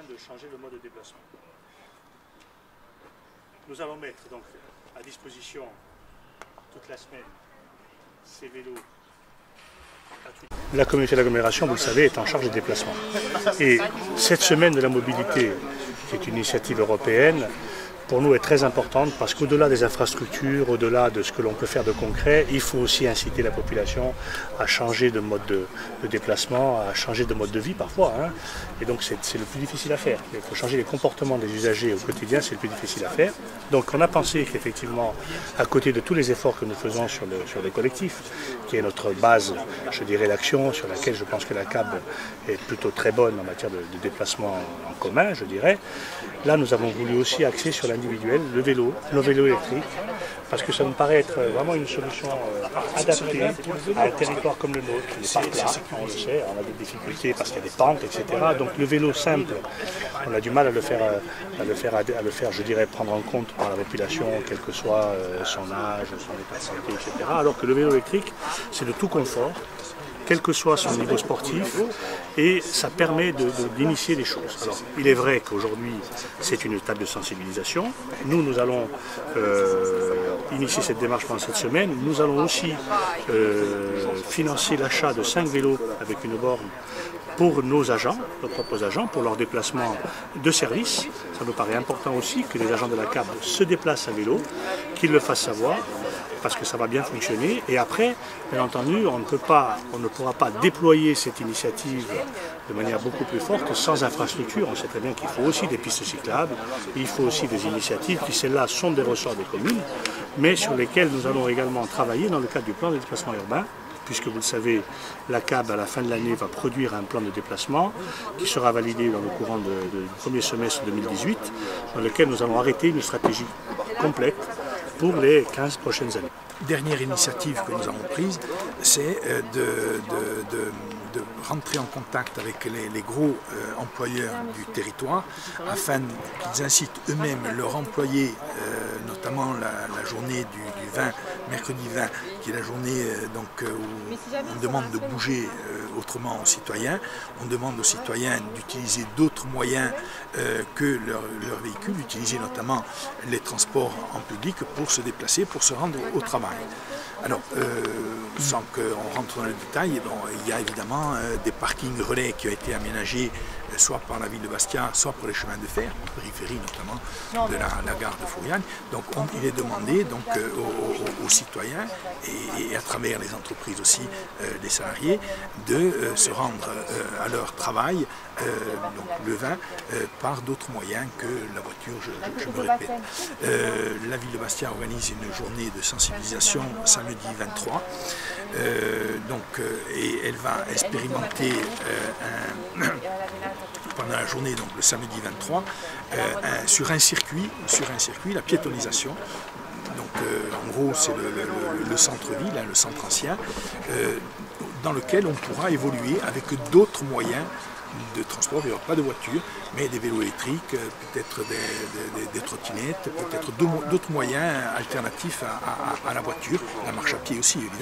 de changer le mode de déplacement. Nous allons mettre donc à disposition toute la semaine ces vélos. La communauté d'agglomération, vous le savez, est en charge des déplacements. Et cette semaine de la mobilité, qui est une initiative européenne, pour nous est très importante parce qu'au-delà des infrastructures, au-delà de ce que l'on peut faire de concret, il faut aussi inciter la population à changer de mode de déplacement, à changer de mode de vie parfois. Et donc c'est le plus difficile à faire. Il faut changer les comportements des usagers au quotidien, c'est le plus difficile à faire. Donc on a pensé qu'effectivement, à côté de tous les efforts que nous faisons sur le collectif, qui est notre base, je dirais, d'action, sur laquelle je pense que la CAB est plutôt très bonne en matière de déplacement en commun, je dirais, là nous avons voulu aussi axer sur l'individuel, le vélo, nos vélos électriques, parce que ça nous paraît être vraiment une solution adaptée à un territoire comme le nôtre, qui n'est pas plat, on le sait, on a des difficultés parce qu'il y a des pentes, etc. Donc le vélo simple, on a du mal à le faire, je dirais, prendre en compte par la population, quel que soit son âge, son état de santé, etc. Alors que le vélo électrique, c'est de tout confort, quel que soit son niveau sportif, et ça permet d'initier des choses. Alors, il est vrai qu'aujourd'hui, c'est une étape de sensibilisation. Nous allons initier cette démarche pendant cette semaine. Nous allons aussi financer l'achat de 5 vélos avec une borne pour nos agents, nos propres agents, pour leur déplacement de service. Ça nous paraît important aussi que les agents de la CAB se déplacent à vélo, qu'ils le fassent savoir, parce que ça va bien fonctionner. Et après, bien entendu, on ne pourra pas déployer cette initiative de manière beaucoup plus forte sans infrastructure. On sait très bien qu'il faut aussi des pistes cyclables, il faut aussi des initiatives qui, celles-là, sont des ressorts des communes, mais sur lesquelles nous allons également travailler dans le cadre du plan de déplacement urbain, puisque vous le savez, la CAB, à la fin de l'année, va produire un plan de déplacement qui sera validé dans le courant du premier semestre 2018, dans lequel nous allons arrêter une stratégie complète pour les 15 prochaines années. Dernière initiative que nous avons prise, c'est de rentrer en contact avec les gros employeurs du territoire afin qu'ils incitent eux-mêmes leurs employés, notamment la journée du 20, mercredi 20, qui est la journée où on demande de bouger autrement aux citoyens. On demande aux citoyens d'utiliser d'autres moyens que leur véhicule, d'utiliser notamment les transports en public pour se déplacer, pour se rendre au travail. Alors, sans qu'on rentre dans le détail, il y a évidemment des parkings relais qui ont été aménagés soit par la ville de Bastia, soit pour les chemins de fer, en périphérie notamment de la gare de Fouriane. Donc il est demandé aux citoyens et à travers les entreprises aussi, les salariés, de se rendre à leur travail, donc le 20, par d'autres moyens que la voiture, je me répète. La ville de Bastia organise une journée de sensibilisation samedi 23, et elle va expérimenter pendant la journée, donc le samedi 23, sur un circuit, la piétonisation. Donc en gros c'est le centre-ville, le centre ancien, dans lequel on pourra évoluer avec d'autres moyens de transport. Il n'y aura pas de voiture, mais des vélos électriques, peut-être des trottinettes, peut-être d'autres moyens alternatifs à la voiture, la marche à pied aussi évidemment.